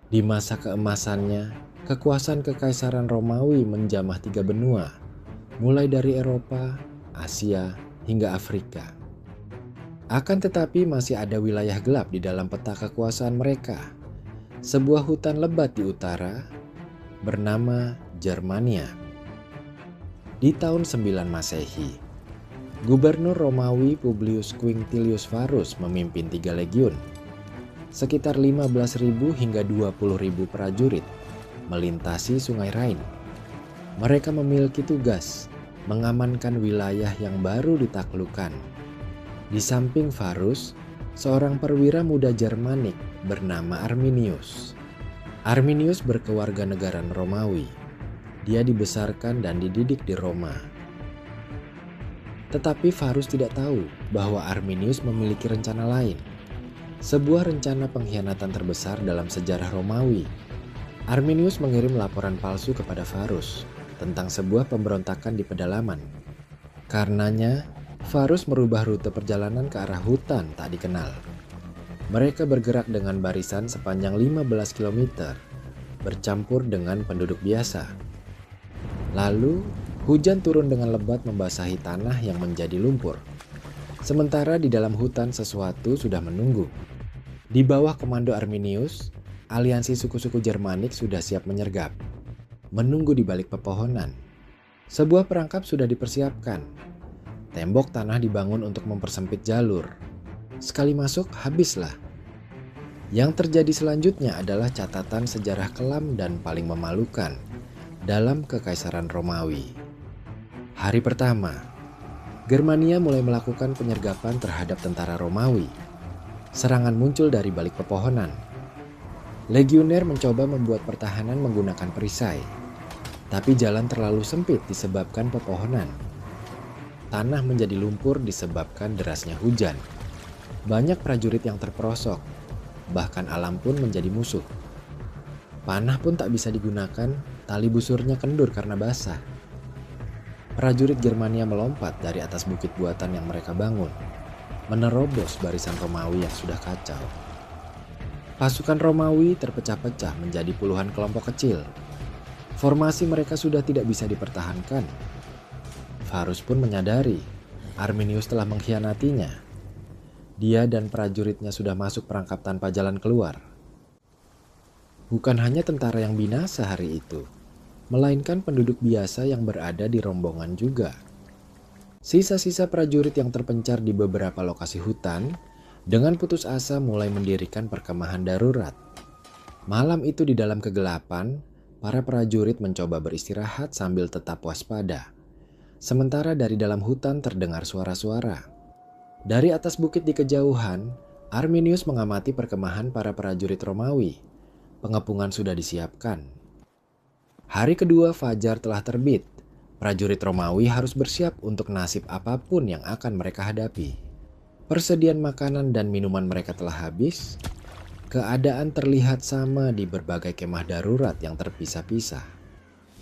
Di masa keemasannya, kekuasaan Kekaisaran Romawi menjamah 3 benua, mulai dari Eropa, Asia, hingga Afrika. Akan tetapi masih ada wilayah gelap di dalam peta kekuasaan mereka. Sebuah hutan lebat di utara bernama Germania. Di tahun 9 Masehi, Gubernur Romawi Publius Quinctilius Varus memimpin 3 legiun, sekitar 15.000 hingga 20.000 prajurit, melintasi Sungai Rhine. Mereka memiliki tugas mengamankan wilayah yang baru ditaklukkan. Di samping Varus, seorang perwira muda Jermanik bernama Arminius. Arminius berkewarganegaraan Romawi. Dia dibesarkan dan dididik di Roma. Tetapi Varus tidak tahu bahwa Arminius memiliki rencana lain. Sebuah rencana pengkhianatan terbesar dalam sejarah Romawi. Arminius mengirim laporan palsu kepada Varus tentang sebuah pemberontakan di pedalaman. Karenanya, Varus merubah rute perjalanan ke arah hutan tak dikenal. Mereka bergerak dengan barisan sepanjang 15 km, bercampur dengan penduduk biasa. Lalu, hujan turun dengan lebat membasahi tanah yang menjadi lumpur. Sementara di dalam hutan sesuatu sudah menunggu. Di bawah komando Arminius, aliansi suku-suku Jermanik sudah siap menyergap, menunggu di balik pepohonan. Sebuah perangkap sudah dipersiapkan. Tembok tanah dibangun untuk mempersempit jalur. Sekali masuk, habislah. Yang terjadi selanjutnya adalah catatan sejarah kelam dan paling memalukan dalam Kekaisaran Romawi. Hari pertama, Germania mulai melakukan penyergapan terhadap tentara Romawi. Serangan muncul dari balik pepohonan. Legioner mencoba membuat pertahanan menggunakan perisai, tapi jalan terlalu sempit disebabkan pepohonan. Tanah menjadi lumpur disebabkan derasnya hujan. Banyak prajurit yang terperosok, bahkan alam pun menjadi musuh. Panah pun tak bisa digunakan, tali busurnya kendur karena basah. Prajurit Germania melompat dari atas bukit buatan yang mereka bangun, menerobos barisan Romawi yang sudah kacau. Pasukan Romawi terpecah-pecah menjadi puluhan kelompok kecil. Formasi mereka sudah tidak bisa dipertahankan. Varus pun menyadari Arminius telah mengkhianatinya. Dia dan prajuritnya sudah masuk perangkap tanpa jalan keluar. Bukan hanya tentara yang binasa hari itu, melainkan penduduk biasa yang berada di rombongan juga. Sisa-sisa prajurit yang terpencar di beberapa lokasi hutan dengan putus asa mulai mendirikan perkemahan darurat. Malam itu di dalam kegelapan, para prajurit mencoba beristirahat sambil tetap waspada. Sementara dari dalam hutan terdengar suara-suara. Dari atas bukit di kejauhan, Arminius mengamati perkemahan para prajurit Romawi. Pengepungan sudah disiapkan. Hari kedua fajar telah terbit. Prajurit Romawi harus bersiap untuk nasib apapun yang akan mereka hadapi. Persediaan makanan dan minuman mereka telah habis. Keadaan terlihat sama di berbagai kemah darurat yang terpisah-pisah.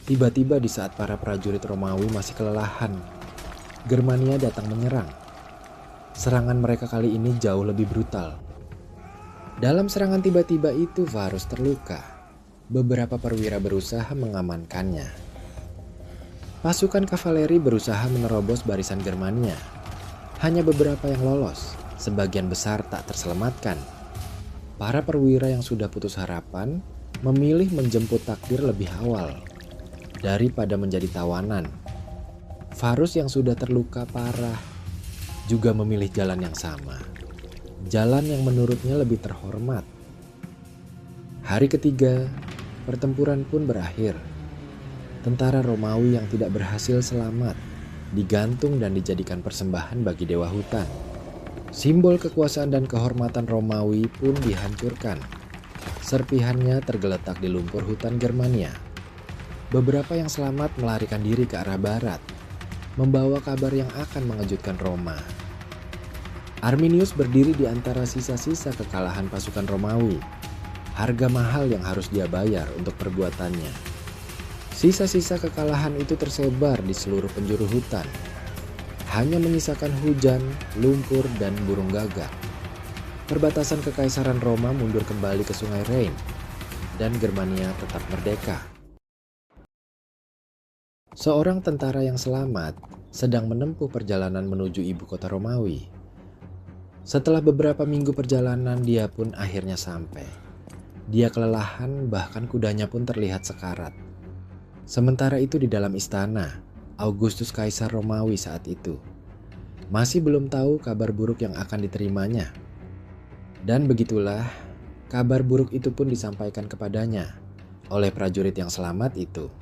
Tiba-tiba di saat para prajurit Romawi masih kelelahan, Germania datang menyerang. Serangan mereka kali ini jauh lebih brutal. Dalam serangan tiba-tiba itu Varus terluka. Beberapa perwira berusaha mengamankannya. Pasukan kavaleri berusaha menerobos barisan Germania. Hanya beberapa yang lolos, sebagian besar tak terselamatkan. Para perwira yang sudah putus harapan memilih menjemput takdir lebih awal daripada menjadi tawanan. Varus yang sudah terluka parah juga memilih jalan yang sama. Jalan yang menurutnya lebih terhormat. Hari ketiga, pertempuran pun berakhir. Tentara Romawi yang tidak berhasil selamat digantung dan dijadikan persembahan bagi dewa hutan. Simbol kekuasaan dan kehormatan Romawi pun dihancurkan. Serpihannya tergeletak di lumpur hutan Germania. Beberapa yang selamat melarikan diri ke arah barat, membawa kabar yang akan mengejutkan Roma. Arminius berdiri di antara sisa-sisa kekalahan pasukan Romawi. Harga mahal yang harus dia bayar untuk perbuatannya. Sisa-sisa kekalahan itu tersebar di seluruh penjuru hutan. Hanya menyisakan hujan, lumpur, dan burung gagak. Perbatasan Kekaisaran Roma mundur kembali ke Sungai Rhine. dan Germania tetap merdeka. Seorang tentara yang selamat sedang menempuh perjalanan menuju ibu kota Romawi. Setelah beberapa minggu perjalanan, dia pun akhirnya sampai. Dia kelelahan, bahkan kudanya pun terlihat sekarat. Sementara itu di dalam istana, Augustus Kaisar Romawi saat itu masih belum tahu kabar buruk yang akan diterimanya. Dan begitulah, kabar buruk itu pun disampaikan kepadanya oleh prajurit yang selamat itu.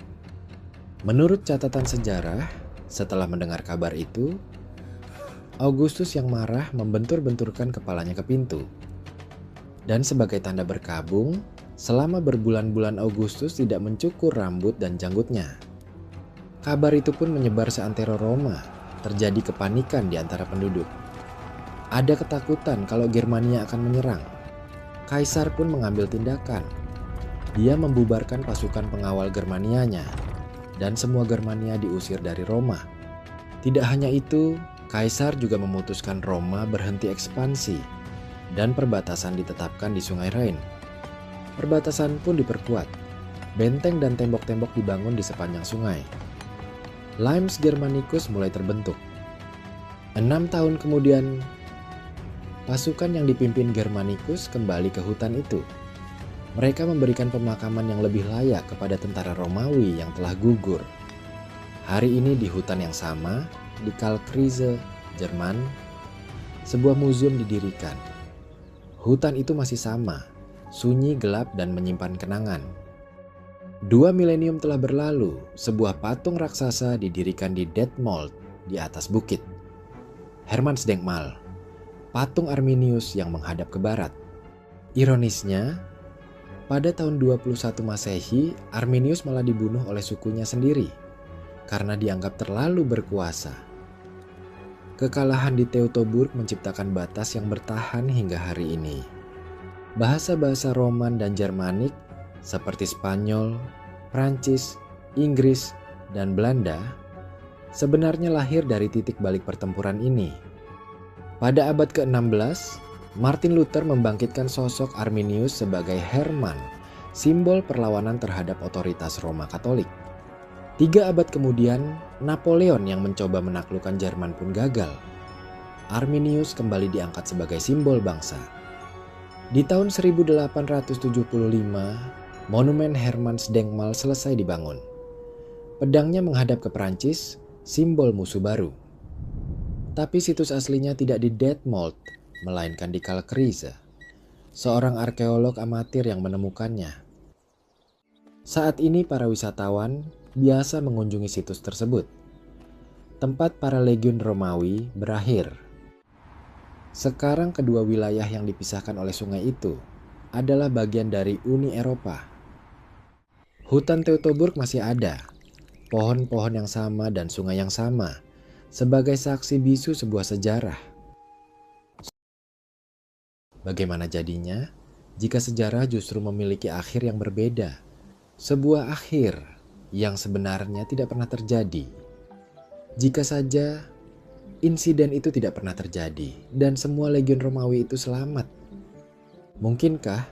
Menurut catatan sejarah, setelah mendengar kabar itu, Augustus yang marah membentur-benturkan kepalanya ke pintu. Dan sebagai tanda berkabung, selama berbulan-bulan Augustus tidak mencukur rambut dan janggutnya. Kabar itu pun menyebar seantero Roma, terjadi kepanikan di antara penduduk. Ada ketakutan kalau Germania akan menyerang. Kaisar pun mengambil tindakan. Dia membubarkan pasukan pengawal Germanianya, dan semua Germania diusir dari Roma. Tidak hanya itu, Kaisar juga memutuskan Roma berhenti ekspansi dan perbatasan ditetapkan di Sungai Rhine. Perbatasan pun diperkuat. Benteng dan tembok-tembok dibangun di sepanjang sungai. Limes Germanicus mulai terbentuk. 6 tahun kemudian, pasukan yang dipimpin Germanicus kembali ke hutan itu. Mereka memberikan pemakaman yang lebih layak kepada tentara Romawi yang telah gugur. Hari ini di hutan yang sama, di Kalkriese, Jerman, sebuah museum didirikan. Hutan itu masih sama, sunyi, gelap, dan menyimpan kenangan. 2 milenium telah berlalu, sebuah patung raksasa didirikan di Detmold di atas bukit. Hermannsdenkmal, patung Arminius yang menghadap ke barat. Ironisnya, pada tahun 21 Masehi, Arminius malah dibunuh oleh sukunya sendiri karena dianggap terlalu berkuasa. Kekalahan di Teutoburg menciptakan batas yang bertahan hingga hari ini. Bahasa-bahasa Roman dan Jermanik seperti Spanyol, Prancis, Inggris, dan Belanda sebenarnya lahir dari titik balik pertempuran ini. Pada abad ke-16, Martin Luther membangkitkan sosok Arminius sebagai Hermann, simbol perlawanan terhadap otoritas Roma Katolik. 3 abad kemudian, Napoleon yang mencoba menaklukkan Jerman pun gagal. Arminius kembali diangkat sebagai simbol bangsa. Di tahun 1875, monumen Hermannsdenkmal selesai dibangun. Pedangnya menghadap ke Prancis, simbol musuh baru. Tapi situs aslinya tidak di Detmold, melainkan di Kalkriese. Seorang arkeolog amatir yang menemukannya. Saat ini para wisatawan biasa mengunjungi situs tersebut. Tempat para legiun Romawi berakhir. Sekarang kedua wilayah yang dipisahkan oleh sungai itu adalah bagian dari Uni Eropa. Hutan Teutoburg masih ada, pohon-pohon yang sama dan sungai yang sama, sebagai saksi bisu sebuah sejarah. Bagaimana jadinya jika sejarah justru memiliki akhir yang berbeda? Sebuah akhir yang sebenarnya tidak pernah terjadi. Jika saja insiden itu tidak pernah terjadi dan semua legiun Romawi itu selamat. Mungkinkah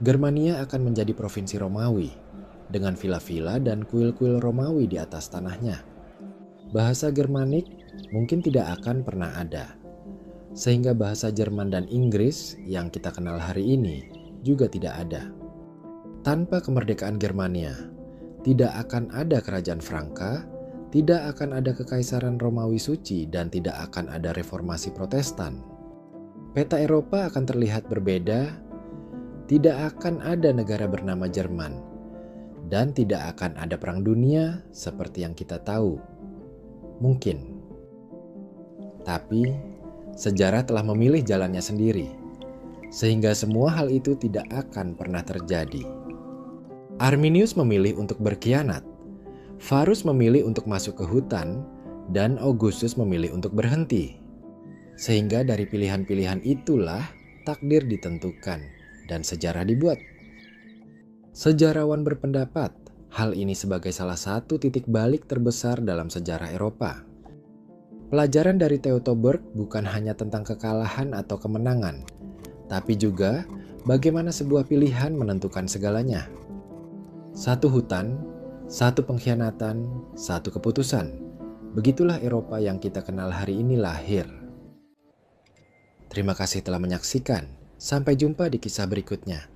Germania akan menjadi provinsi Romawi dengan vila-vila dan kuil-kuil Romawi di atas tanahnya? Bahasa Germanik mungkin tidak akan pernah ada. Sehingga bahasa Jerman dan Inggris yang kita kenal hari ini juga tidak ada. Tanpa kemerdekaan Germania, tidak akan ada kerajaan Franka, tidak akan ada kekaisaran Romawi suci, dan tidak akan ada reformasi Protestan. Peta Eropa akan terlihat berbeda, tidak akan ada negara bernama Jerman, dan tidak akan ada perang dunia seperti yang kita tahu. Mungkin. Tapi sejarah telah memilih jalannya sendiri, sehingga semua hal itu tidak akan pernah terjadi. Arminius memilih untuk berkhianat, Varus memilih untuk masuk ke hutan, dan Augustus memilih untuk berhenti. Sehingga dari pilihan-pilihan itulah takdir ditentukan dan sejarah dibuat. Sejarawan berpendapat hal ini sebagai salah satu titik balik terbesar dalam sejarah Eropa. Pelajaran dari Teutoburg bukan hanya tentang kekalahan atau kemenangan, tapi juga bagaimana sebuah pilihan menentukan segalanya. Satu hutan, satu pengkhianatan, satu keputusan. Begitulah Eropa yang kita kenal hari ini lahir. Terima kasih telah menyaksikan. Sampai jumpa di kisah berikutnya.